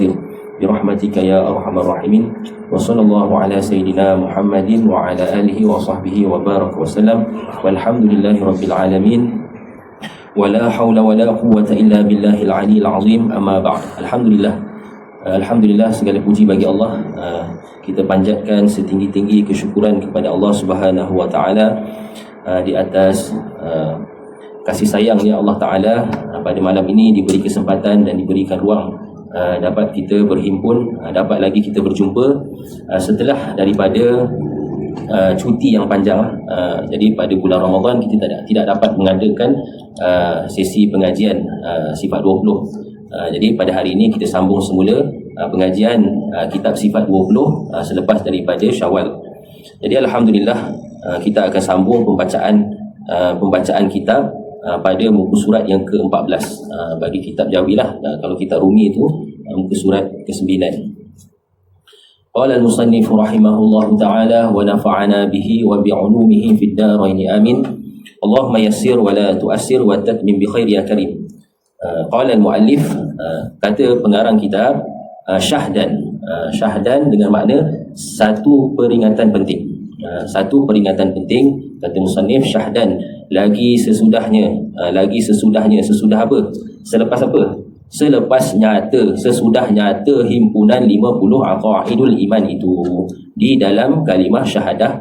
faghfir birahmatika ya arhamar rahimin. Wa sallallahu ala sayyidina Muhammadin wa ala alihi wa sahbihi wa baraka wa sallam. Walhamdulillahi rabbil alamin. Wala haula wala quwwata illa billahil aliyil azim. Amma ba'd. Alhamdulillah, segala puji bagi Allah. Kita panjatkan setinggi-tinggi kesyukuran kepada Allah Subhanahu wa taala di atas kasih sayangnya Allah Taala. Pada malam ini diberi kesempatan dan diberikan ruang dapat kita berhimpun, dapat lagi kita berjumpa setelah daripada cuti yang panjang. Jadi pada bulan Ramadan kita tidak dapat mengadakan sesi pengajian sifat 20. Jadi pada hari ini kita sambung semula pengajian kitab sifat 20 selepas daripada Syawal. Jadi alhamdulillah kita akan sambung pembacaan kitab pada muka surat yang ke-14 bagi kitab Jawi lah. Kalau kitab Rumi itu muka surat ke-9. Qala al-musannif rahimahullahu ta'ala wa nafa'ana bihi wa bi'ulumihi fid darain amin. Allahumma yassir wa la tu'assir wa tatmim bi khair ya karim. Qala al-muallif, kata pengarang kitab, syahdan dengan makna satu peringatan penting. Satu peringatan penting, kata musannif, syahdan, lagi sesudahnya. Sesudah apa? Selepas apa? Selepas nyata, sesudah nyata himpunan 50 aqaidul iman itu di dalam kalimah syahadah,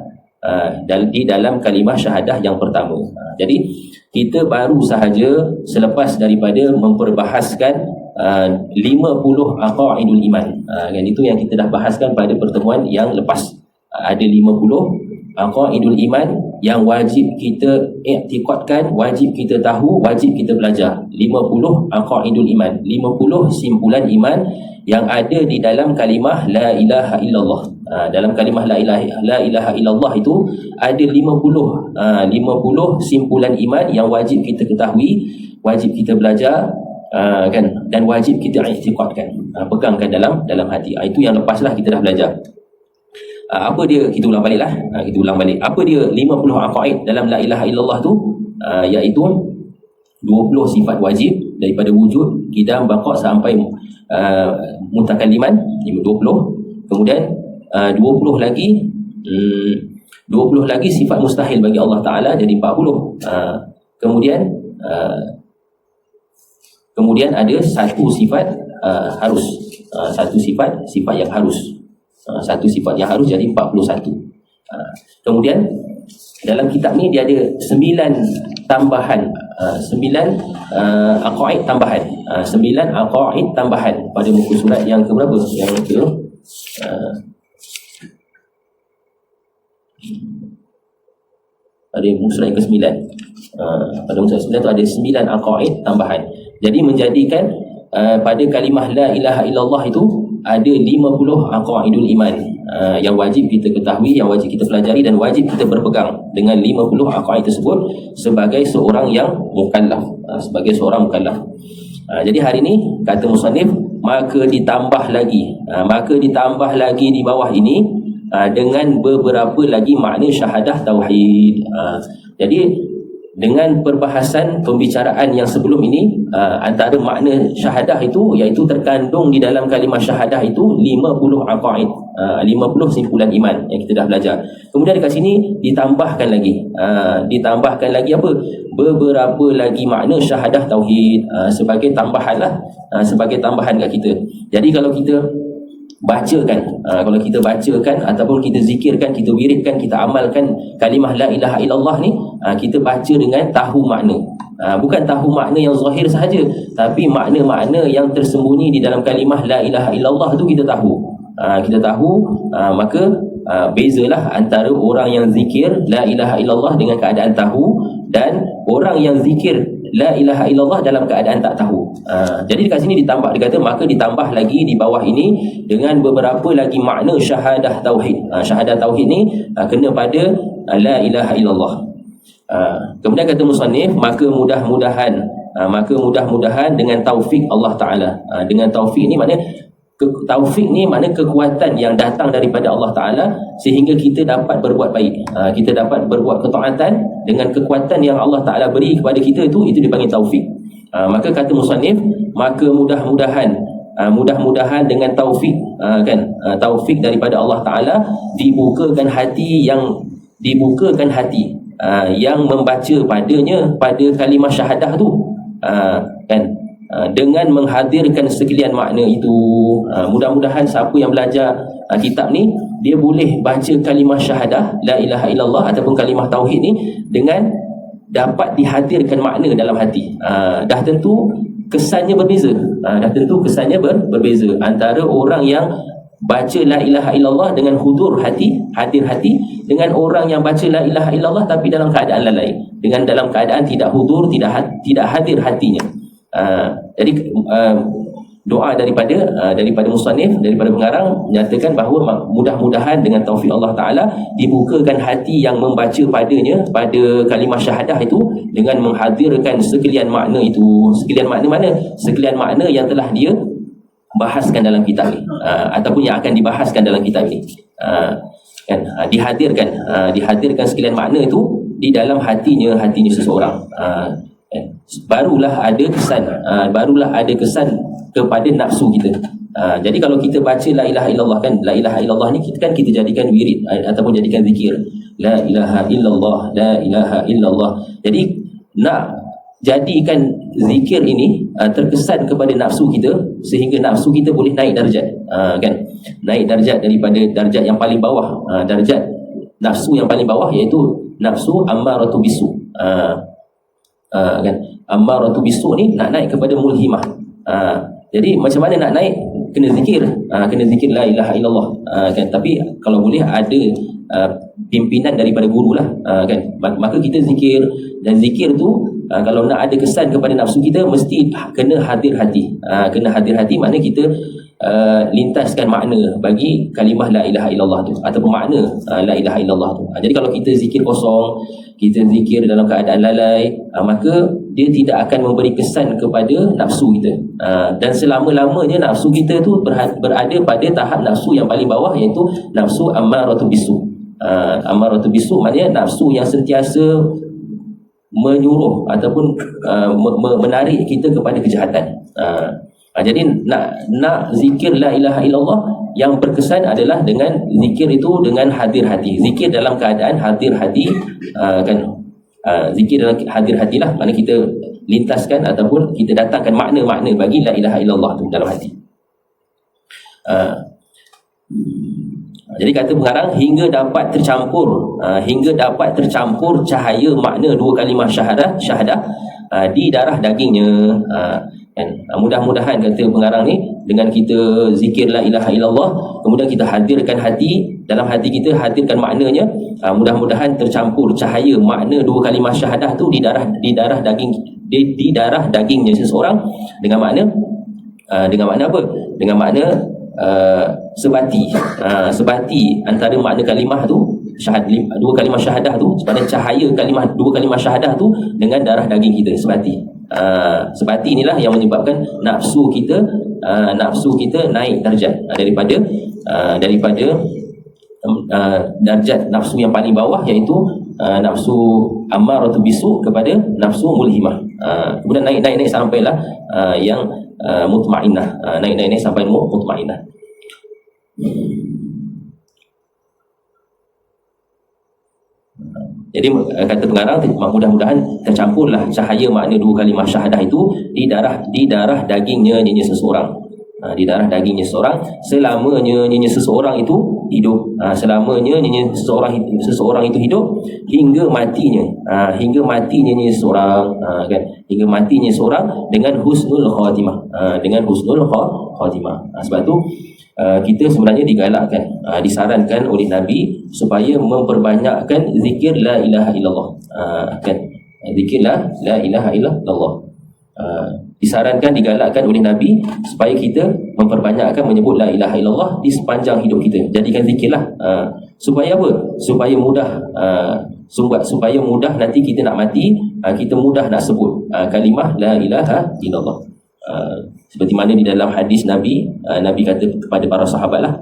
di dalam kalimah syahadah yang pertama. Jadi kita baru sahaja selepas daripada memperbahaskan 50 aqaidul iman. Kan itu yang kita dah bahaskan pada pertemuan yang lepas. Ada 50 aqaidul iman yang wajib kita i'tiqadkan, wajib kita tahu, wajib kita belajar. 50 aqaidul iman, 50 simpulan iman yang ada di dalam kalimah la ilaha illallah. Dalam kalimah la ilaha illallah itu ada 50 simpulan iman yang wajib kita ketahui, wajib kita belajar, kan, dan wajib kita i'tiqadkan, pegangkan dalam hati. Itu yang lepaslah kita dah belajar. Apa dia? Kita ulang balik. Apa dia 50 aqaid dalam la ilaha illallah tu? Iaitu 20 sifat wajib daripada wujud, qidam, baqa sampai mutakalliman, 20. Kemudian 20 lagi sifat mustahil bagi Allah Taala, jadi 40. Kemudian ada satu sifat harus, satu sifat yang harus. Satu sifat yang harus, jadi 41. Kemudian dalam kitab ni dia ada 9 tambahan, 9 aqaid tambahan, 9 aqaid tambahan pada muka surat yang ke berapa? Yang ke pada muka surat yang ke-9. Pada muka surat 9 tu ada 9 aqaid tambahan. Jadi menjadikan pada kalimah la ilaha illallah itu ada 50 aqaidul iman yang wajib kita ketahui, yang wajib kita pelajari, dan wajib kita berpegang dengan 50 aqaid tersebut sebagai seorang yang mukallaf, jadi hari ini kata musannif, maka ditambah lagi di bawah ini dengan beberapa lagi makna syahadah tauhid. Jadi dengan perbahasan pembicaraan yang sebelum ini, antara makna syahadah itu iaitu terkandung di dalam kalimah syahadah itu 50 aqaid, 50 simpulan iman yang kita dah belajar. Kemudian dekat sini ditambahkan lagi apa? Beberapa lagi makna syahadah tauhid sebagai tambahan kat kita. Jadi kalau kita bacakan ataupun kita zikirkan, kita wiridkan, kita amalkan kalimah la ilaha illallah ni, kita baca dengan tahu makna, bukan tahu makna yang zahir sahaja, tapi makna-makna yang tersembunyi di dalam kalimah la ilaha illallah tu kita tahu. Maka bezalah antara orang yang zikir la ilaha illallah dengan keadaan tahu, dan orang yang zikir la ilaha illallah dalam keadaan tak tahu. Jadi dekat sini dia kata maka ditambah lagi di bawah ini dengan beberapa lagi makna syahadah tauhid. Syahadah tauhid ni kena pada la ilaha illallah. Kemudian kata musannif, maka mudah-mudahan dengan taufik Allah Taala. Dengan taufik ni maknanya taufik ni makna kekuatan yang datang daripada Allah Ta'ala sehingga kita dapat berbuat baik, kita dapat berbuat ketaatan dengan kekuatan yang Allah Ta'ala beri kepada kita, itu dipanggil taufik. Maka kata musannif, maka mudah-mudahan mudah-mudahan dengan taufik taufik daripada Allah Taala dibukakan hati yang membaca padanya pada kalimah syahadah tu, dengan menghadirkan sekalian makna itu. Mudah-mudahan siapa yang belajar kitab ni, dia boleh baca kalimah syahadah la ilaha illallah ataupun kalimah tauhid ni dengan dapat dihadirkan makna dalam hati. Dah tentu kesannya berbeza. Berbeza antara orang yang baca la ilaha illallah dengan hadir hati, dengan orang yang baca la ilaha illallah tapi dalam keadaan lalai, dengan dalam keadaan tidak hudur, tidak hadir hatinya. Jadi doa daripada musannif, daripada pengarang, menyatakan bahawa mudah-mudahan dengan taufik Allah Ta'ala dibukakan hati yang membaca padanya, pada kalimah syahadah itu, dengan menghadirkan sekalian makna itu. Sekalian makna mana? Sekalian makna yang telah dia bahaskan dalam kitab ini, ataupun yang akan dibahaskan dalam kitab ini. Dihadirkan sekalian makna itu di dalam hatinya seseorang. Barulah ada kesan kepada nafsu kita. Jadi kalau kita baca la ilaha illallah, la ilaha illallah ni kita jadikan wirid ataupun jadikan zikir. La ilaha illallah, la ilaha illallah. Jadi nak jadikan zikir ini terkesan kepada nafsu kita, sehingga nafsu kita boleh naik darjat, naik darjat daripada darjat yang paling bawah, darjat nafsu yang paling bawah, iaitu nafsu ammaratu bisu. Ammaratu bisu ni nak naik kepada mulhimah. Jadi macam mana nak naik? Kena zikir la ilaha illallah. Tapi kalau boleh ada pimpinan daripada guru lah, maka kita zikir. Dan zikir tu kalau nak ada kesan kepada nafsu kita, mesti kena hadir hati. Maknanya kita lintaskan makna bagi kalimah la ilaha illallah tu, ataupun makna la ilaha illallah tu. Jadi kalau kita zikir kosong, kita zikir dalam keadaan lalai, maka dia tidak akan memberi kesan kepada nafsu kita. Dan selama-lamanya nafsu kita tu berada pada tahap nafsu yang paling bawah, iaitu nafsu ammaratu bisu. Ammaratu bisu maknanya nafsu yang sentiasa menyuruh ataupun menarik kita kepada kejahatan. Jadi nak zikir la ilaha illallah yang berkesan adalah dengan zikir itu dengan hadir hati. Zikir dalam keadaan hadir hati, zikir dalam hadir hatilah, maknanya kita lintaskan ataupun kita datangkan makna-makna bagi la ilaha illallah tu dalam hati. Jadi kata pengarang, hingga dapat tercampur cahaya makna dua kalimah syahadah di darah dagingnya. Mudah-mudahan, kata pengarang ni, dengan kita zikir la ilaha illallah, kemudian kita hadirkan hati, dalam hati kita hadirkan maknanya, mudah-mudahan tercampur cahaya makna dua kalimah syahadah tu di darah dagingnya seseorang, dengan makna apa? Dengan makna sebati antara makna kalimah tu, dua kalimah syahadah tu, pada cahaya dua kalimah syahadah tu dengan darah daging kita, sebati. Sebati inilah yang menyebabkan nafsu kita naik darjat daripada darjat nafsu yang paling bawah, iaitu nafsu ammaratu bisu kepada nafsu mulhimah. Kemudian naik sampailah yang mutmainnah, naik sampai mutmainnah. Jadi kata pengarang, mudah-mudahan tercampurlah cahaya makna dua kalimah syahadah itu di darah dagingnya seseorang. Di darah dagingnya seseorang selamanya seseorang itu hidup. Selamanya seseorang itu hidup hingga matinya. Hingga matinya seseorang, hingga matinya seseorang dengan husnul khatimah. Sebab tu kita sebenarnya digalakkan, disarankan oleh Nabi supaya memperbanyakkan zikir la ilaha illallah. Zikir la ilaha illallah. Disarankan, digalakkan oleh Nabi supaya kita memperbanyakkan menyebut la ilaha illallah di sepanjang hidup kita. Jadikan zikirlah. Supaya apa? Supaya mudah nanti kita nak mati, kita mudah nak sebut kalimah la ilaha illallah. Seperti mana di dalam hadis Nabi kata kepada para sahabat lah,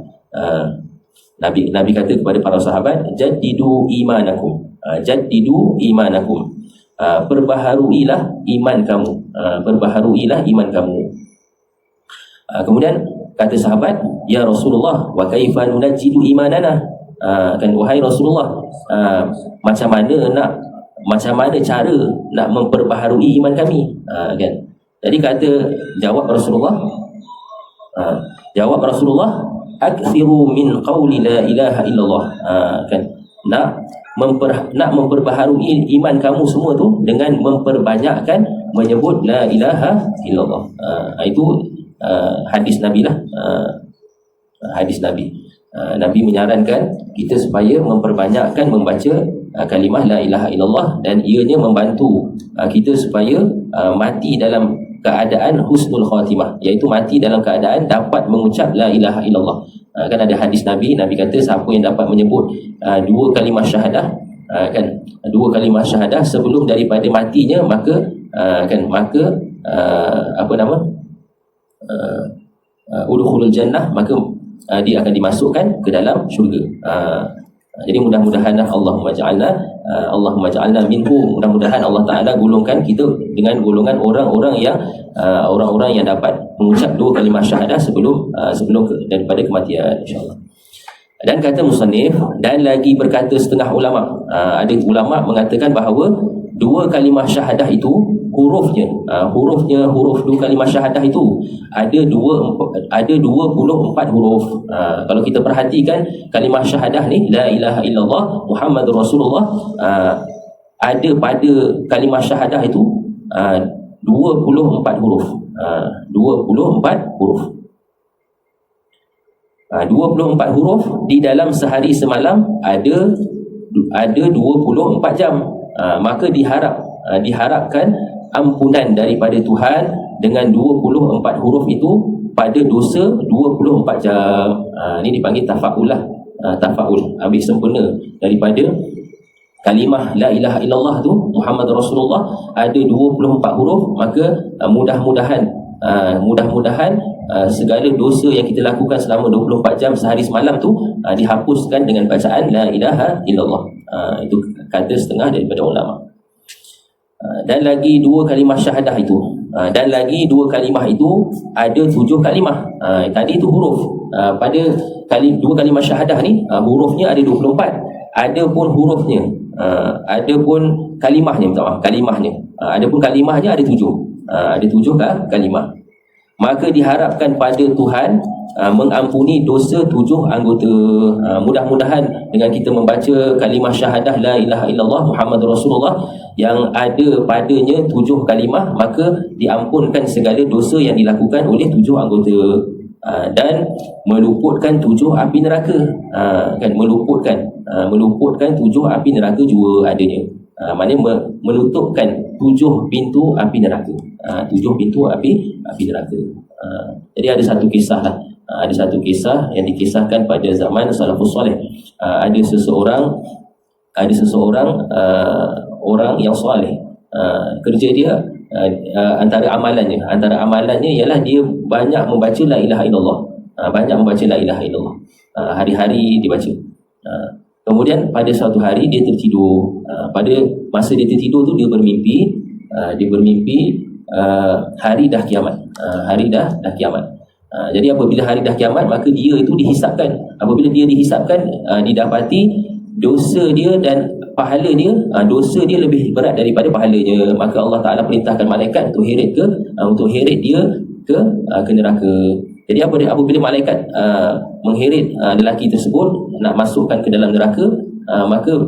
Nabi kata kepada para sahabat, jaddidu imanakum, perbaharuilah iman kamu, Kemudian kata sahabat, ya Rasulullah, wa kaifa nunajjidu imanana? Kan, wahai Rasulullah, macam mana cara nak memperbaharui iman kami? Kan. Jadi jawab Rasulullah, aktsiru min qawli la ilaha illallah. Kan, nak memperbaharui iman kamu semua tu dengan memperbanyakkan menyebut la ilaha illallah. Itu hadis Nabi lah. Hadis Nabi. Nabi menyarankan kita supaya memperbanyakkan membaca kalimah la ilaha illallah, dan ianya membantu kita supaya mati dalam keadaan husnul khatimah, iaitu mati dalam keadaan dapat mengucap la ilaha illallah. Kan ada hadis Nabi kata siapa yang dapat menyebut dua kalimah syahadah, kan, dua kalimah syahadah sebelum daripada matinya, maka udkhulul jannah, maka dia akan dimasukkan ke dalam syurga. Jadi mudah-mudahan Allahumma ja'alna minhu, mudah-mudahan Allah Ta'ala golongkan kita dengan golongan orang-orang yang dapat mengucap dua kalimah syahadah sebelum daripada kematian, insya-Allah. Dan kata musannif, dan lagi berkata setengah ulama, ada ulama mengatakan bahawa dua kalimah syahadah itu huruf dua kalimah syahadah itu ada 24 huruf. Kalau kita perhatikan kalimah syahadah ni, la ilaha illallah Muhammadur Rasulullah, ada pada kalimah syahadah itu 24 huruf. 24 huruf. 24 huruf di dalam sehari semalam ada 24 jam. Maka diharapkan ampunan daripada Tuhan dengan 24 huruf itu pada dosa 24 jam. Ini dipanggil tafa'ul lah. Tafa'ul, ambil sempurna daripada kalimah la ilaha illallah tu Muhammad Rasulullah ada 24 huruf, maka mudah-mudahan segala dosa yang kita lakukan selama 24 jam sehari semalam tu dihapuskan dengan bacaan la ilaha illallah. Itu kata setengah daripada ulama. Dan lagi dua kalimah syahadah itu, ada 7 kalimah. Tadi itu huruf. Pada dua kalimah syahadah ni hurufnya ada 24. Ada pun hurufnya, ada pun kalimahnya, ada pun kalimahnya ada 7. Ada 7 kalimah. Maka diharapkan pada Tuhan mengampuni dosa 7 anggota. Mudah-mudahan dengan kita membaca kalimah syahadah la ilaha illallah Muhammadur Rasulullah yang ada padanya 7 kalimah, maka diampunkan segala dosa yang dilakukan oleh 7 anggota, dan meluputkan 7 api neraka. Kan, meluputkan 7 api neraka juga adanya. Maknanya menutupkan 7 pintu api neraka. 7 pintu api neraka. Jadi ada satu kisah lah. Ada satu kisah yang dikisahkan pada zaman salafus soleh. Ada seseorang orang yang soleh. Kerja dia, antara amalannya ialah dia banyak membaca la ilaha illallah. Hari-hari dibaca. Kemudian pada suatu hari dia tertidur. Pada masa dia tertidur tu dia bermimpi hari dah kiamat. Jadi apabila hari dah kiamat, maka dia itu dihisapkan. Apabila dia dihisapkan, didapati dosa dia dan pahala dia, dosa dia lebih berat daripada pahalanya. Maka Allah Ta'ala perintahkan malaikat untuk heret dia ke neraka. Jadi apabila malaikat mengheret lelaki tersebut nak masukkan ke dalam neraka, maka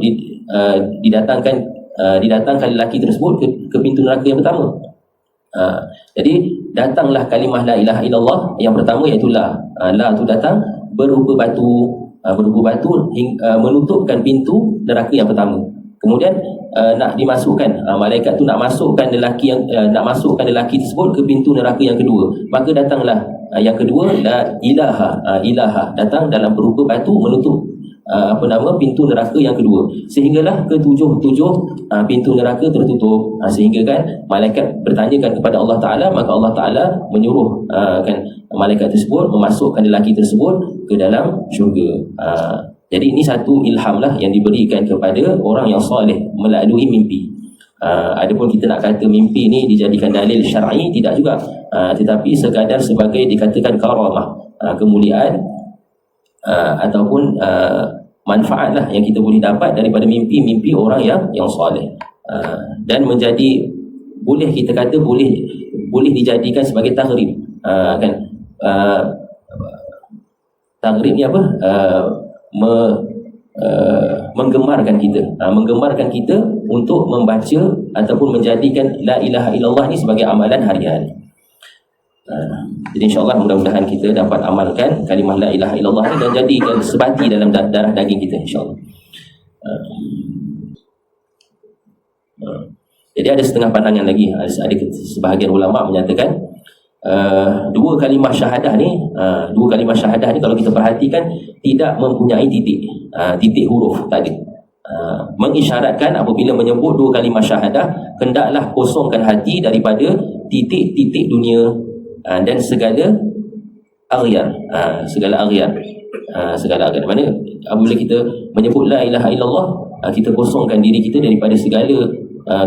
didatangkan lelaki tersebut ke pintu neraka yang pertama. Jadi datanglah kalimah la ilaha illallah yang pertama, iaitu la tu datang berupa batu menutupkan pintu neraka yang pertama. Kemudian nak dimasukkan, malaikat tu nak masukkan lelaki tersebut ke pintu neraka yang kedua. Maka datanglah yang kedua, la ilaha datang dalam berupa batu menutup pintu neraka yang kedua, sehinggalah ke-7 pintu neraka tertutup. Sehingga kan malaikat bertanyakan kepada Allah Ta'ala, maka Allah Ta'ala menyuruh malaikat tersebut memasukkan lelaki tersebut ke dalam syurga. Jadi ini satu ilham lah yang diberikan kepada orang yang soleh melalui mimpi. Adapun kita nak kata mimpi ni dijadikan dalil syar'i, tidak juga, tetapi sekadar sebagai dikatakan karamah, kemuliaan ataupun manfaat lah yang kita boleh dapat daripada mimpi orang yang soleh, dan menjadi, boleh kita kata boleh dijadikan sebagai taghrib, kan? Taghrib ni apa? Menggemarkan kita untuk membaca ataupun menjadikan la ilaha illallah ni sebagai amalan harian. Jadi insyaAllah mudah-mudahan kita dapat amalkan kalimah la ilaha illallah ni dan jadikan sebati dalam darah daging kita, insyaAllah. Jadi ada setengah pandangan lagi. Ada sebahagian ulama menyatakan dua kalimah syahadah ni kalau kita perhatikan tidak mempunyai titik huruf, tak ada. Mengisyaratkan apabila menyebut dua kalimah syahadah, hendaklah kosongkan hati daripada titik-titik dunia dan segala aghyar. Mana apabila kita menyebut la ilaha illallah, kita kosongkan diri kita daripada segala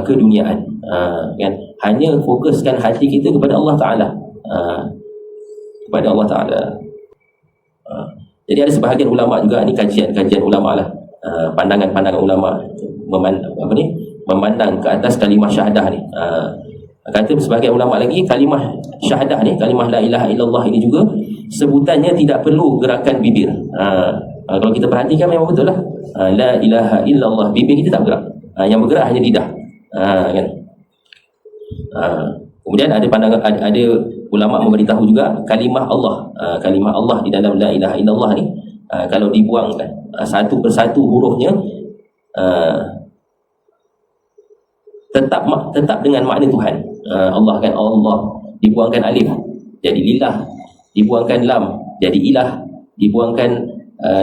keduniaan, kan? Hanya fokuskan hati kita kepada Allah Ta'ala, jadi ada sebahagian ulama juga, ni kajian ulama lah, pandangan ulama memandang ke atas kalimah syahadah ni. Kata sebahagian ulama lagi, kalimah syahadah ni, kalimah la ilaha illallah ini juga sebutannya tidak perlu gerakan bibir. Kalau kita perhatikan memang betul lah, la ilaha illallah, bibir kita tak bergerak, yang bergerak hanya lidah, kan? Kemudian ada ulama memberitahu juga kalimah Allah di dalam la ilaha illallah ni, kalau dibuangkan satu persatu hurufnya, tetap dengan makna Tuhan. Allah, kan? Allah, dibuangkan alif jadi lillah, dibuangkan lam jadi ilah, dibuangkan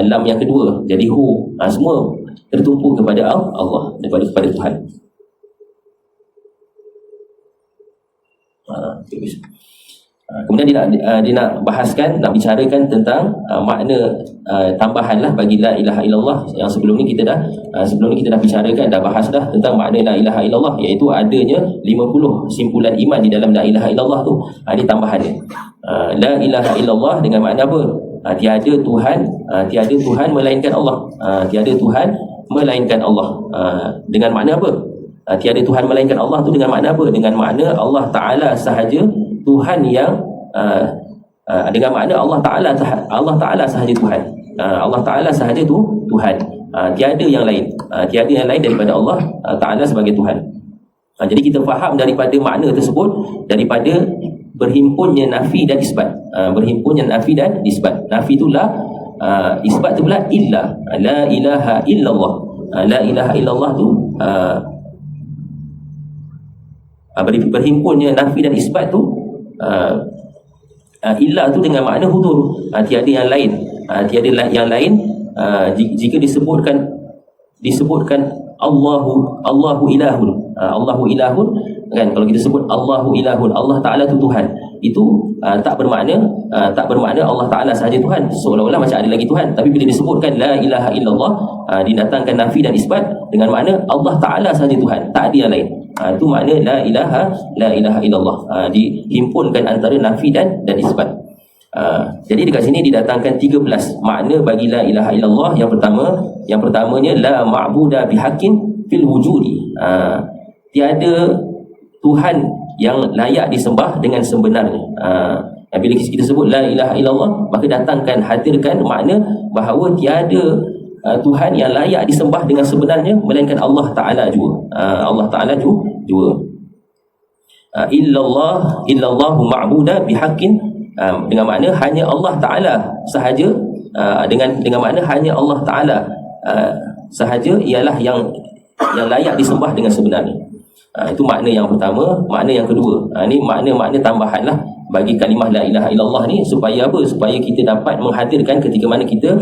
lam yang kedua jadi hu, semua tertumpu kepada Allah, kepada Tuhan. Kemudian dia nak bahaskan, nak bicarakan tentang makna tambahan lah bagi la ilaha illallah, yang sebelum ni kita dah bicarakan, dah bahas dah tentang makna la ilaha illallah, iaitu adanya 50 simpulan iman di dalam la ilaha illallah tu. Ini tambahannya. La ilaha illallah dengan makna apa? Tiada Tuhan melainkan Allah. Tiada Tuhan melainkan Allah. Dengan makna apa? Tiada Tuhan melainkan Allah tu dengan makna apa? Dengan makna Allah Ta'ala sahaja Tuhan yang dengan makna Allah Ta'ala sahaja Tuhan. Allah Ta'ala sahaja tu Tuhan. Tiada yang lain. Tiada yang lain daripada Allah Ta'ala sebagai Tuhan. Jadi kita faham daripada makna tersebut, daripada berhimpunnya nafi dan isbat. Berhimpunnya nafi dan isbat. Nafi tu la, isbat tu pula illa. La ilaha illallah. La ilaha illallah tu berhimpunnya nafi dan isbat tu, illa tu dengan makna hudur, tiada yang lain. Tiada yang lain. Jika disebutkan Allahu ilahun, Allahu ilahun, kan? Kalau kita sebut Allahu ilahun, Allah Ta'ala tu Tuhan, itu tak bermakna Allah Ta'ala sahaja Tuhan, seolah-olah macam ada lagi Tuhan. Tapi bila disebutkan la ilaha illallah, didatangkan nafi dan isbat dengan makna Allah Ta'ala sahaja Tuhan, tak ada yang lain. Itu makna la ilaha illallah. Dihimpunkan antara nafi dan isbat. Jadi dekat sini didatangkan 13 makna bagi la ilaha illallah. Yang pertamanya la ma'buda bihaqqin fil wujudi. Tiada Tuhan yang layak disembah dengan sebenarnya. Bila kita sebut la ilaha illallah, maka hadirkan makna bahawa tiada Tuhan yang layak disembah dengan sebenarnya melainkan Allah Ta'ala juga. Allah Ta'ala juga. Illallahu ma'buda bihaqqin, dengan makna hanya Allah Ta'ala sahaja, dengan makna hanya Allah Ta'ala sahaja ialah yang layak disembah dengan sebenarnya. Itu makna yang pertama. Makna yang kedua, ini makna tambahan lah bagi kalimah la ilaha illallah ni, supaya apa? Supaya kita dapat menghadirkan ketika mana kita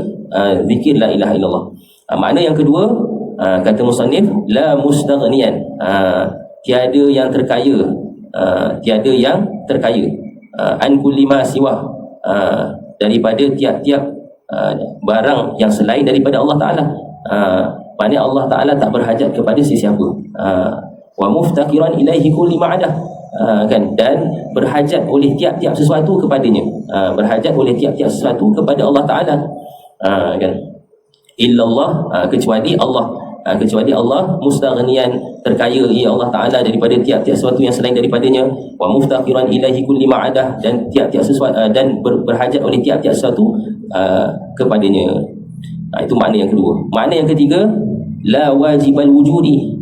zikir la ilaha illallah. Makna yang kedua, kata musannif, la mustaghniyan, tiada yang terkaya, an kulli ma siwa, daripada tiap-tiap barang yang selain daripada Allah Ta'ala. Maknanya Allah Ta'ala tak berhajat kepada sesiapa. wa muftaqiran ilaihi kulli ma'adah. Kan, dan berhajat oleh tiap-tiap sesuatu kepadanya, berhajat oleh tiap-tiap sesuatu kepada Allah Taala, kan, illallah, kecuali Allah, mustaghniyan, terkaya ia Allah Taala daripada tiap-tiap sesuatu yang selain daripadanya, wa muftaqiran ilaihi kulli ma'adah, dan tiap-tiap sesuatu, dan berhajat oleh tiap-tiap sesuatu kepadanya. Itu makna yang kedua. Makna yang ketiga, la wajibal wujudi,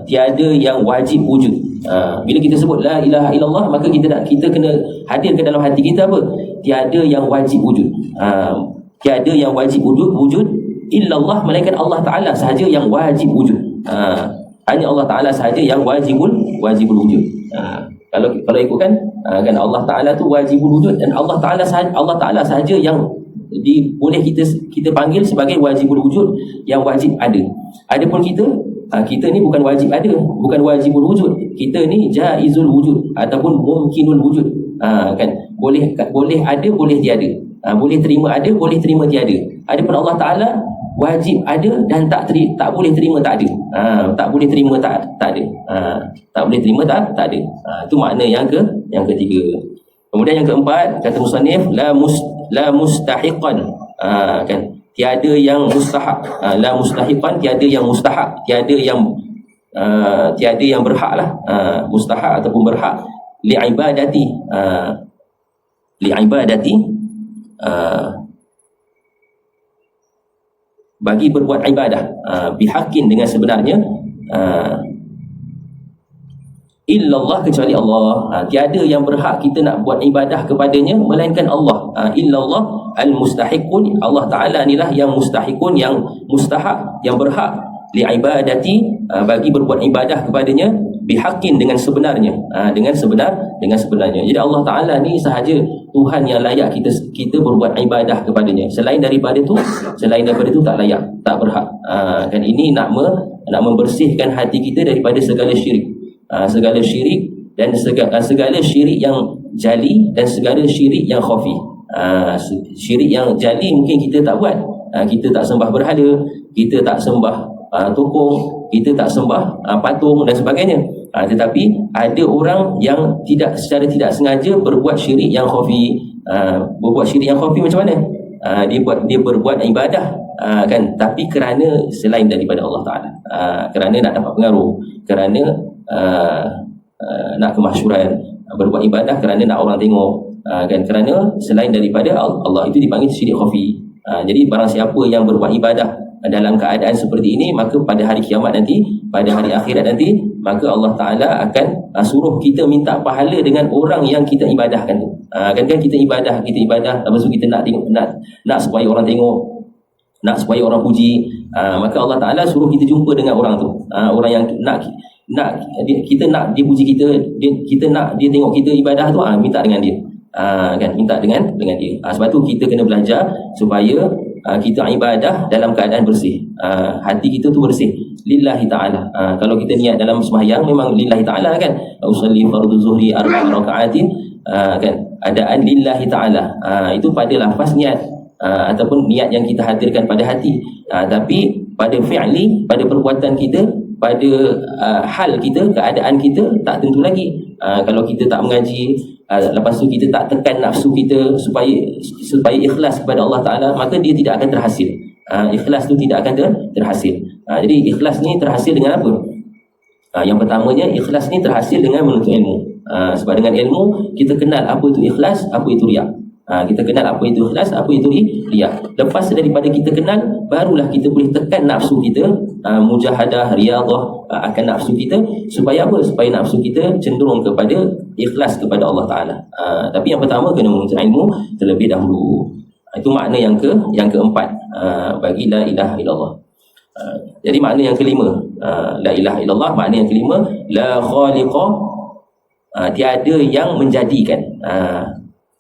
tiada yang wajib wujud. Bila kita sebut la ilaha illallah, maka kita kena hadirkan dalam hati kita apa? Tiada yang wajib wujud. Tiada yang wajib wujud illallah, melainkan Allah Taala sahaja yang wajib wujud. Hanya Allah Taala sahaja yang wajibul wujud. Kalau ikutkan, kan Allah Taala tu wajibul wujud, dan Allah Taala sahaja yang boleh kita panggil sebagai wajibul wujud, yang wajib ada. Adapun kita ni bukan wajib ada, bukan wajibul wujud. Kita ni jaizul wujud ataupun mungkinul wujud. Kan, boleh ada, boleh tiada. Boleh terima ada, boleh terima tiada. Adapun Allah Taala wajib ada dan tak boleh terima tak ada. Tak boleh terima tak ada. Tak boleh terima tak ada. Itu makna yang ketiga. Kemudian yang keempat, kata musannif, la mustahiqan, kan, tiada yang mustahak. La mustahiqan, tiada yang mustahak, tiada yang berhaklah, mustahak ataupun berhak, li'ibadati, bagi berbuat ibadah, bihaqqin, dengan sebenarnya, illallah, kecuali Allah. Tiada yang berhak kita nak buat ibadah kepadanya melainkan Allah. Illallah al-mustahiqun, Allah Ta'ala inilah yang mustahiqun, yang mustahak, yang berhak, li'ibadati, bagi berbuat ibadah kepadanya, bihaqqin, dengan sebenarnya, dengan sebenarnya. Jadi Allah Ta'ala ni sahaja Tuhan yang layak kita berbuat ibadah kepadanya. Selain daripada itu tak layak, tak berhak. Kan, ini nak membersihkan hati kita daripada segala syirik. Segala syirik dan segala syirik yang jali dan segala syirik yang khafi. Syirik yang jali mungkin kita tak buat, kita tak sembah berhala, kita tak sembah tokoh, kita tak sembah patung dan sebagainya. Tetapi ada orang yang secara tidak sengaja berbuat syirik yang khafi. Berbuat syirik yang khafi macam mana? Dia berbuat ibadah, kan, tapi kerana selain daripada Allah Ta'ala, kerana nak dapat pengaruh, kerana nak kemasyhuran, berbuat ibadah kerana nak orang tengok, kan, kerana selain daripada Allah, itu dipanggil syirik khafi. Jadi barang siapa yang berbuat ibadah dalam keadaan seperti ini, maka pada hari kiamat nanti, pada hari akhirat nanti, maka Allah Ta'ala akan suruh kita minta pahala dengan orang yang kita ibadahkan tu. Kan kita ibadah, lepas tu kita nak tengok, nak supaya orang tengok, nak supaya orang puji, maka Allah Ta'ala suruh kita jumpa dengan orang tu, orang yang kita nak dia puji kita nak dia tengok kita ibadah tu, minta dengan dia, kan, minta dengan dia. Sebab tu kita kena belajar supaya kita ibadah dalam keadaan bersih, hati kita tu bersih lillahi ta'ala. Kalau kita niat dalam sembahyang memang lillahi ta'ala, kan, usalli fardhu zuhri 4 rakaatin, kan, adaan lillahi ta'ala, itu pada lafaz niat, ataupun niat yang kita hadirkan pada hati. Tapi pada fi'li, pada perbuatan kita, pada hal kita, keadaan kita tak tentu lagi. Kalau kita tak mengaji, lepas tu kita tak tekan nafsu kita supaya ikhlas kepada Allah Ta'ala, maka dia tidak akan terhasil. Ikhlas tu tidak akan terhasil. Jadi ikhlas ni terhasil dengan apa? Yang pertamanya, ikhlas ni terhasil dengan menuntut ilmu. Sebab dengan ilmu kita kenal apa itu ikhlas, apa itu riak. Kita kenal apa itu ikhlas, apa itu riak. Lepas daripada kita kenal, barulah kita boleh tekan nafsu kita, mujahadah, riadah akan nafsu kita, supaya apa? Supaya nafsu kita cenderung kepada ikhlas kepada Allah Ta'ala. Tapi yang pertama, kena menuntut ilmu terlebih dahulu. Itu makna yang keempat, bagi la ilaha illallah. Jadi makna yang kelima, la ilaha illallah, makna yang kelima, la khaliqa, tiada yang menjadikan,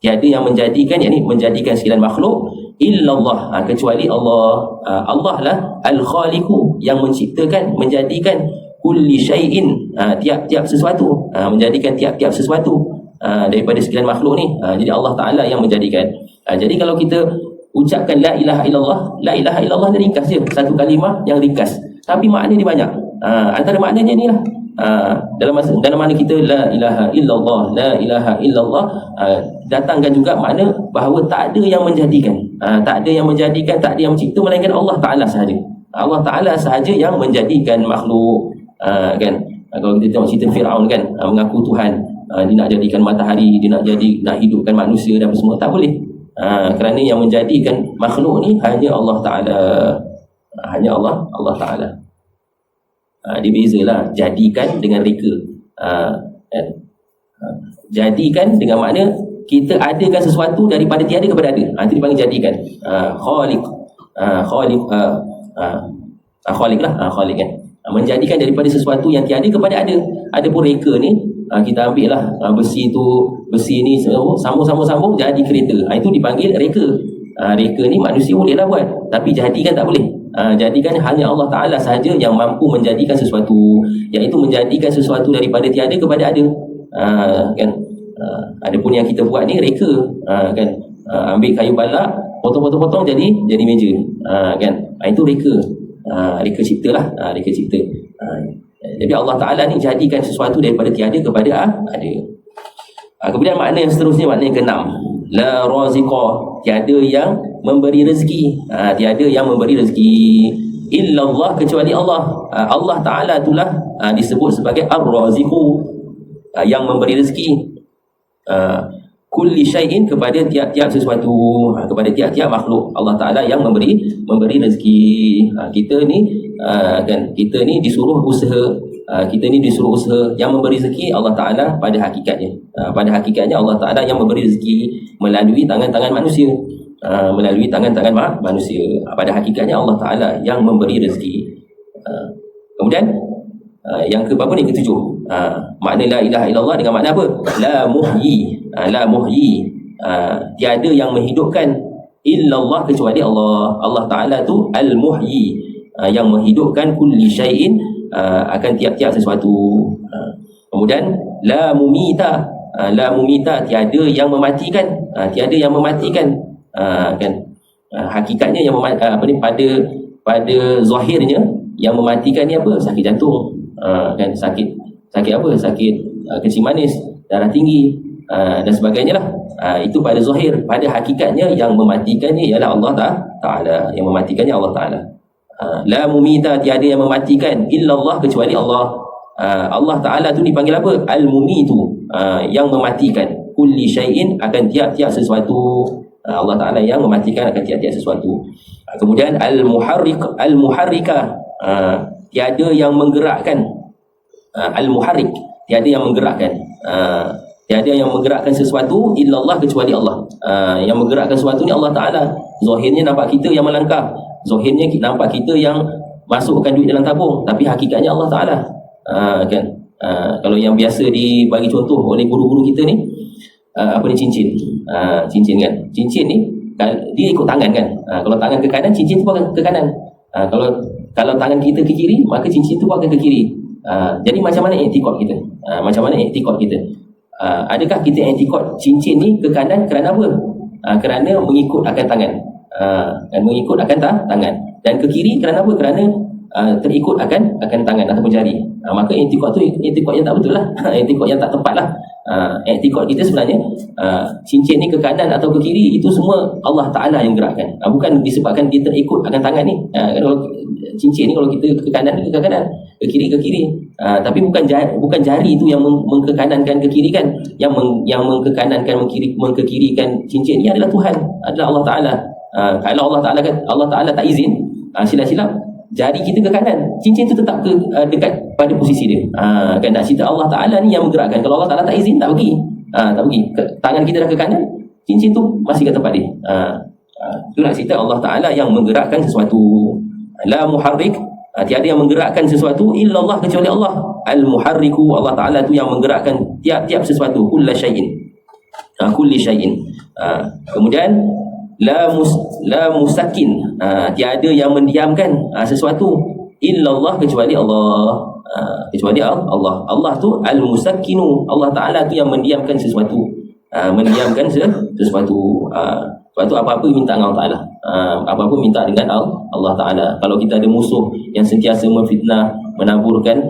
tiada yang menjadikan, yakni menjadikan sekalian makhluk, illallah, kecuali Allah. Allah lah al-khaliqu, yang menciptakan, menjadikan, kulli syai'in, tiap-tiap sesuatu, menjadikan tiap-tiap sesuatu daripada sekalian makhluk ni. Jadi Allah Ta'ala yang menjadikan. Jadi kalau kita ucapkan la ilaha illallah, la ilaha illallah dia ringkas je, satu kalimah yang ringkas, tapi makna dia banyak. Antara maknanya ni lah. Dalam mana kita la ilaha illallah, la ilaha illallah, datangkan juga makna bahawa tak ada yang menjadikan, tak ada yang menjadikan, tak ada yang mencipta melainkan Allah Ta'ala sahaja. Allah Ta'ala sahaja yang menjadikan makhluk, kan. Kalau kita tengok cerita Firaun kan, mengaku Tuhan, dia nak jadikan matahari, dia nak hidupkan manusia dan apa semua, tak boleh. Kerana yang menjadikan makhluk ni hanya Allah Ta'ala, hanya Allah Ta'ala. Dia bezalah jadikan dengan reka. Jadikan dengan makna kita adakan sesuatu daripada tiada kepada ada. Itu dipanggil jadikan. Khaliq lah, khaliq kan. Menjadikan daripada sesuatu yang tiada kepada ada. Adapun reka ni, kita ambil lah besi ni sambung jadi kereta. Itu dipanggil reka. Reka ni manusia boleh lah buat, tapi jadikan tak boleh. Jadikan hanya Allah Ta'ala sahaja yang mampu menjadikan sesuatu, iaitu menjadikan sesuatu daripada tiada kepada ada, kan. Adapun yang kita buat ni reka, kan. Ambil kayu balak, potong jadi meja, kan. Itu reka. Reka cipta lah, reka cipta. Jadi Allah Ta'ala ni jadikan sesuatu daripada tiada kepada ada. Kemudian makna yang seterusnya, makna yang ke-6, la raziqa, tiada yang memberi rezeki, tiada yang memberi rezeki illallah, kecuali Allah. Allah Ta'ala itulah disebut sebagai ar-raziqu, yang memberi rezeki kulli syai'in, kepada tiap-tiap sesuatu, kepada tiap-tiap makhluk. Allah Ta'ala yang memberi rezeki. Kita ni disuruh usaha. Kita ni disuruh usaha. Yang memberi rezeki Allah Ta'ala pada hakikatnya. Pada hakikatnya Allah Ta'ala yang memberi rezeki melalui tangan-tangan manusia. Melalui tangan-tangan manusia. Pada hakikatnya Allah Ta'ala yang memberi rezeki. Kemudian yang ke-berapa ni? Ke-7. Makna la ilaha illallah dengan makna apa? La muhyi. La muhyi, tiada yang menghidupkan illallah, kecuali Allah. Allah Ta'ala tu al-muhyi, yang menghidupkan kulli syai'in, akan tiap-tiap sesuatu. Kemudian la mumita, tiada yang mematikan, tiada yang mematikan, kan. Hakikatnya yang pada zahirnya yang mematikan ni apa? Sakit jantung, kan. Sakit apa? Sakit kencing manis, darah tinggi, dan sebagainya lah. Itu pada zahir. Pada hakikatnya yang mematikannya ialah Allah Ta'ala. Yang mematikannya Allah Ta'ala. La mumita, tiada yang mematikan illallah, kecuali Allah. Allah Ta'ala tu dipanggil apa? Al-mumitu, yang mematikan kulli syai'in, akan tiap-tiap sesuatu. Allah Ta'ala yang mematikan akan tiap-tiap sesuatu. Kemudian al-muharrika, tiada yang menggerakkan. Al-muharrik, tiada yang menggerakkan. Tiada yang menggerakkan sesuatu illallah, kecuali Allah. Yang menggerakkan sesuatu ni Allah Ta'ala. Zahirnya nampak kita yang melangkah, zahirnya nampak kita yang masukkan duit dalam tabung, tapi hakikatnya Allah Ta'ala, kan. Kalau yang biasa dibagi contoh oleh guru-guru kita ni, apa ni, cincin. Cincin kan, cincin ni dia ikut tangan kan. Kalau tangan ke kanan, cincin tu akan ke kanan. Kalau tangan kita ke kiri, maka cincin tu akan ke kiri. Jadi macam mana i'tiqad kita? Adakah kita i'tiqad cincin ni ke kanan kerana apa? Kerana mengikut akan tangan, dan mengikut akan tangan. Dan ke kiri kerana apa? Kerana terikut akan tangan ataupun jari. Maka i'tiqad tu i'tiqad yang tak betul lah. I'tiqad yang tak tepat lah. I'tiqad kita sebenarnya, cincin ni ke kanan atau ke kiri, itu semua Allah Ta'ala yang gerakkan. Bukan disebabkan dia terikut akan tangan ni. Kalau cincin ni, kalau kita ke kanan, ke kanan, ke kiri. Tapi bukan jari itu yang mengkekanankan ke kiri kan. Yang mengkekanankan mengkekirikan cincin ni adalah Tuhan, adalah Allah Ta'ala. Kalau Allah Ta'ala tak izin, silap-silap jari kita ke kanan, cincin tu tetap dekat pada posisi dia. Kan nak cerita Allah Ta'ala ni yang menggerakkan. Kalau Allah Ta'ala tak izin, tak pergi. Tangan kita dah ke kanan, cincin tu masih kat tempat dia. Itu nak cerita Allah Ta'ala yang menggerakkan sesuatu. La muharrik, tiada yang menggerakkan sesuatu illallah, kecuali Allah. Al-muharriku, Allah Ta'ala tu yang menggerakkan tiap-tiap sesuatu. Kulli syai'in. Kemudian la musakin, tiada yang mendiamkan sesuatu illallah, kecuali Allah. Allah tu al-musakkinu, Allah Ta'ala tu yang mendiamkan sesuatu. Sebab tu apa-apa minta dengan Allah Ta'ala. Apa-apa minta dengan Allah Ta'ala. Kalau kita ada musuh yang sentiasa memfitnah, menaburkan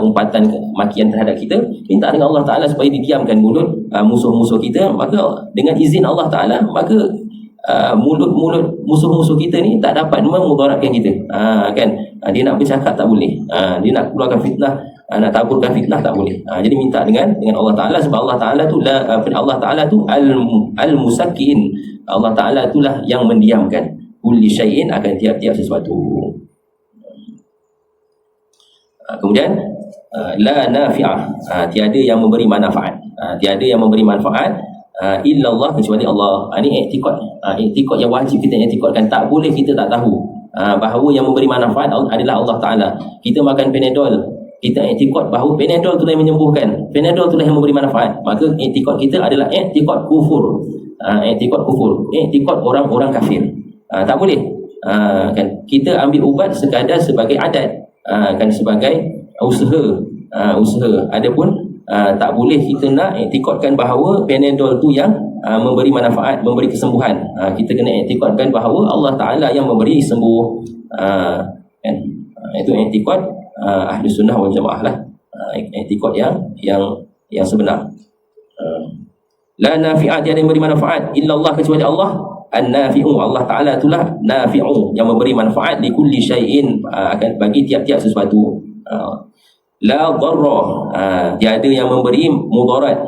umpatan makian terhadap kita, minta dengan Allah Ta'ala supaya didiamkan mulut musuh-musuh kita. Maka dengan izin Allah Ta'ala, maka mulut-mulut musuh-musuh kita ni tak dapat memudaratkan kita. Kan, dia nak bercakap tak boleh, dia nak keluarkan fitnah, nak taburkan fitnah tak boleh. Jadi minta dengan Allah Ta'ala, sebab Allah Ta'ala tu Allah Ta'ala tu al-musakkin. Allah Ta'ala itulah yang mendiamkan kulli syai'in, akan tiap-tiap sesuatu. Kemudian la nafi'ah, tiada yang memberi manfaat, tiada yang memberi manfaat illallah, kecuali Allah. Ini i'tikad yang wajib kita i'tikadkan. Tak boleh kita tak tahu bahawa yang memberi manfaat adalah Allah Ta'ala. Kita makan Panadol, kita i'tikad bahawa Panadol itulah yang menyembuhkan, Panadol itulah yang memberi manfaat, maka i'tikad kita adalah i'tikad kufur. I'tikad kufur, i'tikad orang-orang kafir. Tak boleh kan kita ambil ubat sekadar sebagai adat, kan sebagai usaha. Adapun tak boleh kita nak i'tikadkan bahawa Panadol tu yang memberi manfaat, memberi kesembuhan. Kita kena i'tikadkan bahawa Allah Ta'ala yang memberi sembuh. Kan, itu i'tikad ahli sunnah wal jamaah lah, i'tikad yang sebenar. La nafi'at, tiada yang memberi manfaat illallah, kecuali Allah. An-nafi'u, Allah Ta'ala itulah nafi'u, yang memberi manfaat li kulli syai'in, akan bagi tiap-tiap sesuatu. La dharra, tiada yang memberi mudarat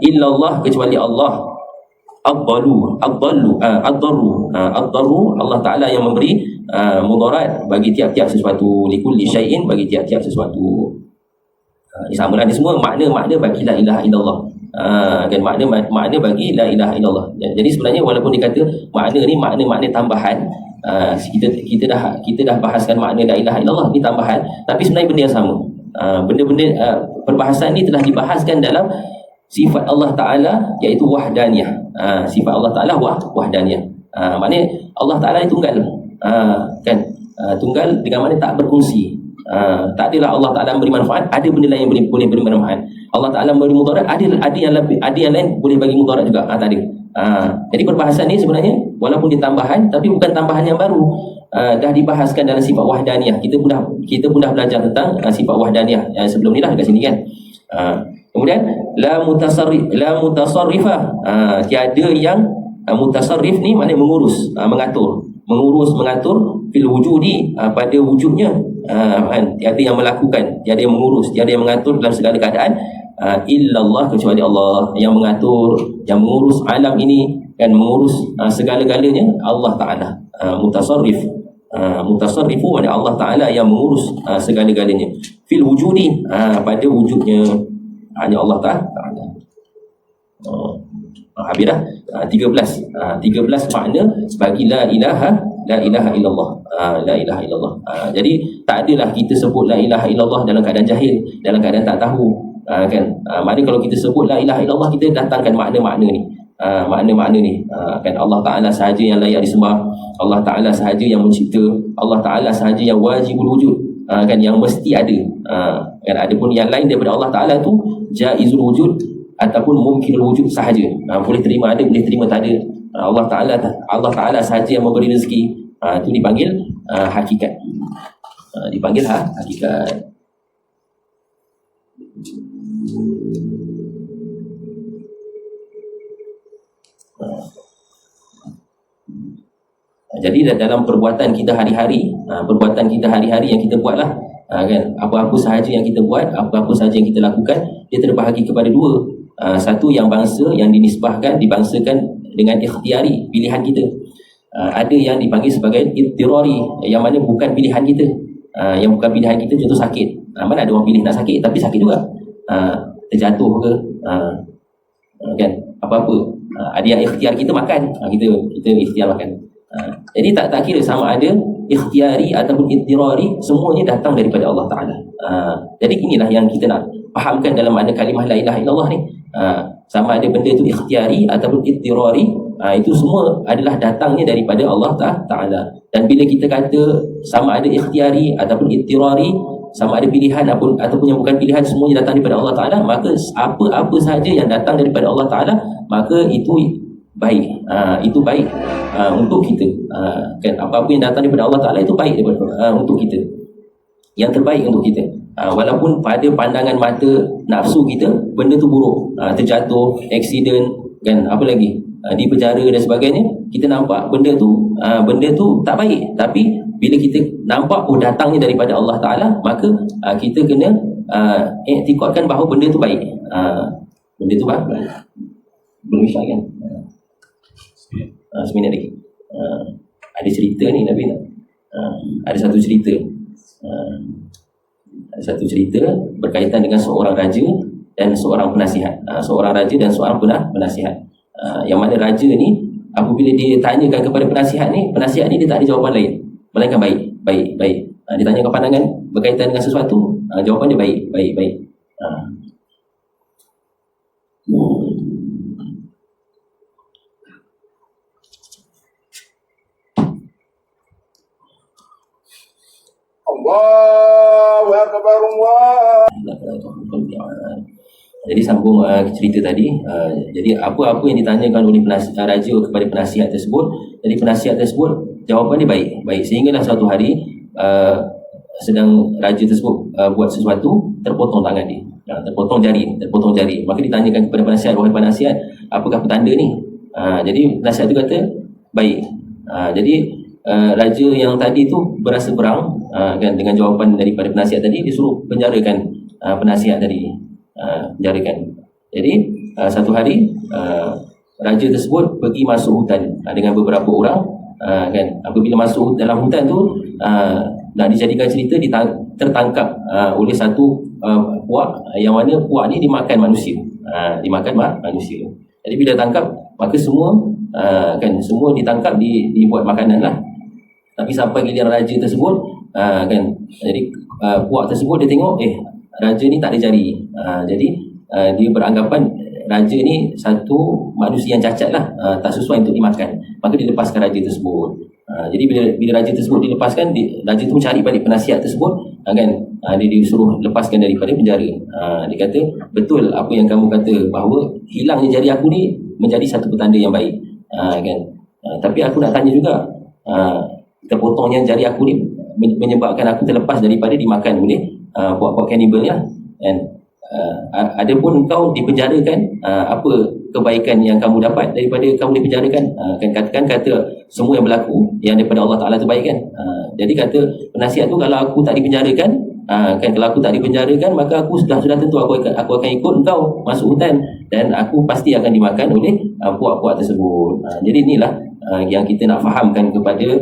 illallah, kecuali Allah. Ad-darru, Allah Ta'ala yang memberi mudarat bagi tiap-tiap sesuatu, li kulli syai'in, bagi tiap-tiap sesuatu. Ini sama lah, ini semua makna-makna bagi la ilaha illallah. Kan makna bagi la ilaha illallah. Jadi sebenarnya walaupun dikata makna ni makna tambahan, kita dah bahaskan makna la ilaha illallah ni tambahan, tapi sebenarnya benda yang sama. Benda-benda perbahasan ni telah dibahaskan dalam sifat Allah Ta'ala, iaitu wahdaniyah. Sifat Allah Ta'ala wahdaniyah. Maknanya Allah Ta'ala ni tunggal, kan, tunggal dengan mana tak berkongsi. Tak adalah Allah Ta'ala memberi manfaat, ada benda lain yang boleh beri manfaat. Allah Ta'ala memberi mudarat, ada yang lain boleh bagi mudarat juga. Tak ada. Jadi perbahasan ni sebenarnya walaupun ditambahan, tapi bukan tambahan yang baru. Dah dibahaskan dalam sifat wahdaniyah. Kita pun dah belajar tentang sifat wahdaniyah sebelum ni lah, dekat sini kan. Kemudian la mutasarrifah, tiada yang mutasarrif ni maknanya mengurus, mengatur fil wujudi, pada wujudnya. Tiada yang melakukan, tiada yang mengurus, tiada yang mengatur dalam segala keadaan illallah, kecuali Allah. Yang mengatur, yang mengurus alam ini, kan, mengurus segala-galanya Allah Ta'ala. Mutasarrifu maknanya Allah Ta'ala yang mengurus segala-galanya. Fil wujudi, pada wujudnya, hanya Allah Ta'ala. Habis dah 13 makna bagi la ilaha illallah. La ilaha illallah. Jadi tak adalah kita sebut la ilaha illallah dalam keadaan jahil, dalam keadaan tak tahu. Kan, maknanya kalau kita sebut la ilaha illallah, kita datangkan makna-makna ni. Makna-makna ni, kan, Allah Ta'ala sahaja yang layak disembah, Allah Ta'ala sahaja yang mencipta, Allah Ta'ala sahaja yang wajibul wujud, kan, yang mesti ada. Kan, adapun yang lain daripada Allah Ta'ala tu jaizul wujud ataupun mungkinul wujud sahaja. Boleh terima ada, boleh terima tak ada. Allah Ta'ala sahaja yang memberi rezeki. Itu dipanggil hakikat. Dipanggil hakikat. Jadi dalam perbuatan kita hari-hari, yang kita buatlah, kan, apa-apa sahaja yang kita buat, apa-apa sahaja yang kita lakukan, dia terbahagi kepada dua. Satu yang bangsa, yang dibangsakan dengan ikhtiari, pilihan kita. Ada yang dipanggil sebagai ittirari, yang mana bukan pilihan kita. Yang bukan pilihan kita, contoh sakit. Mana ada orang pilih nak sakit, tapi sakit juga. Terjatuh ke, kan, apa-apa. Ada yang ikhtiar kita makan, kita ikhtiar makan. Jadi tak kira sama ada ikhtiari ataupun ittirari, semuanya datang daripada Allah Ta'ala. Jadi inilah yang kita nak fahamkan dalam makna kalimah la ilaha illallah ni. Sama ada benda itu ikhtiari ataupun ittirari, itu semua adalah datangnya daripada Allah Ta'ala. Dan bila kita kata sama ada ikhtiari ataupun ittirari, sama ada pilihan ataupun yang bukan pilihan, semuanya datang daripada Allah Ta'ala, maka apa sahaja yang datang daripada Allah Ta'ala, maka itu baik. Itu baik untuk kita. Kan, apa-apa yang datang daripada Allah Ta'ala itu baik untuk kita. yang terbaik untuk kita. Walaupun pada pandangan mata nafsu kita benda tu buruk, terjatuh, aksiden, kan, apa lagi, di penjara dan sebagainya, kita nampak benda tu tak baik. Tapi bila kita nampak datangnya daripada Allah Ta'ala, maka kita kena iktikadkan bahawa benda tu baik. Benda tu baik. Belum isyak kan? Seminit lagi. Ada cerita ni Nabi nak. Ada satu cerita. Ada satu cerita berkaitan dengan seorang raja dan seorang penasihat. Seorang raja dan seorang penasihat. Yang mana raja ni, apabila dia tanyakan kepada penasihat ni dia tak ada jawapan lain melainkan baik. Dia tanyakan pandangan berkaitan dengan sesuatu, jawapan dia baik. Allahu Akbar, Allah. Jadi sambung cerita tadi. Jadi apa-apa yang ditanyakan oleh raja kepada penasihat tersebut, jadi penasihat tersebut jawapan dia baik. Sehinggalah suatu hari sedang raja tersebut buat sesuatu, terpotong tangan dia, terpotong jari. Maka ditanyakan kepada penasihat, wahai penasihat, apakah petanda ni? Jadi penasihat tu kata baik. Jadi raja yang tadi tu berasa berang, kan, dengan jawapan daripada penasihat tadi. Dia suruh penjarakan penasihat tadi, penjarakan. Jadi satu hari raja tersebut pergi masuk hutan dengan beberapa orang, kan. Apabila masuk dalam hutan tu, nak dijadikan cerita, tertangkap oleh satu puak, yang mana puak ni dimakan manusia. Manusia. Jadi bila tangkap, maka semua kan, semua ditangkap, dibuat makanan lah. Tapi sampai giliran raja tersebut, kan, jadi puak tersebut dia tengok, raja ni tak ada jari. Jadi dia beranggapan raja ni satu manusia yang cacat lah, tak sesuai untuk dimakan. Maka dia lepaskan raja tersebut. Jadi bila raja tersebut dilepaskan, raja tu mencari balik penasihat tersebut, kan, dia disuruh lepaskan daripada penjara. Dia kata, betul apa yang kamu kata, bahawa hilangnya jari aku ni menjadi satu petanda yang baik, kan. Tapi aku nak tanya juga, terpotongnya jari aku ni menyebabkan aku terlepas daripada dimakan oleh puak-puak kanibal lah, kan. Adapun engkau dipenjarakan, apa kebaikan yang kamu dapat daripada kamu dipenjarakan? Kan kata semua yang berlaku yang daripada Allah Ta'ala tu baik, kan. Jadi kata penasihat tu, kalau aku tak dipenjarakan, kan, kalau aku tak dipenjarakan, maka aku sudah tentu aku akan ikut engkau masuk hutan, dan aku pasti akan dimakan oleh puak-puak tersebut. Jadi inilah yang kita nak fahamkan kepada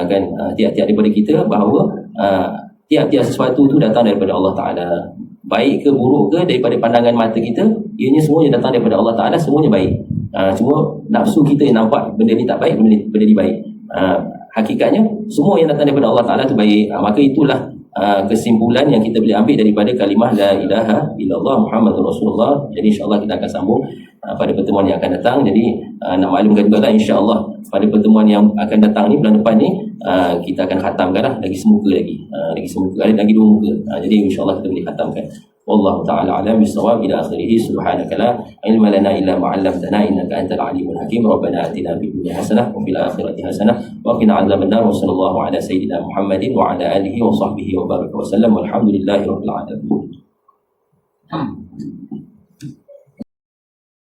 kan, tiap-tiap daripada kita, bahawa tiap-tiap sesuatu tu datang daripada Allah Ta'ala. Baik ke buruk ke, daripada pandangan mata kita, ianya semuanya datang daripada Allah Ta'ala, semuanya baik. Cuma nafsu kita yang nampak benda ni tak baik, benda ni baik. Hakikatnya semua yang datang daripada Allah Ta'ala tu baik. Maka itulah kesimpulan yang kita boleh ambil daripada kalimah la ilaha illallah Muhammadur Rasulullah. Jadi insyaAllah kita akan sambung pada pertemuan yang akan datang. Jadi nak maklumkan juga lah, insyaAllah pada pertemuan yang akan datang ni, bulan depan ni, kita akan khatamkan lah, lagi semuka lagi. Ada lagi 2 muka. Jadi insyaAllah kita boleh khatamkan. Wallahu ta'ala alam bisawab. Ila akhirih, subhanaka la ilma lana illa ma'allamtana innaka antal alimul hakim. Rabbana atina fid dunya hasanah wa fil akhirati hasanah wa qina adzaban nar. Wa sallallahu ala sayyidina Muhammadin wa ala alihi wa sahbihi wa baraka wa sallam. Walhamdulillahi rabbil alamin.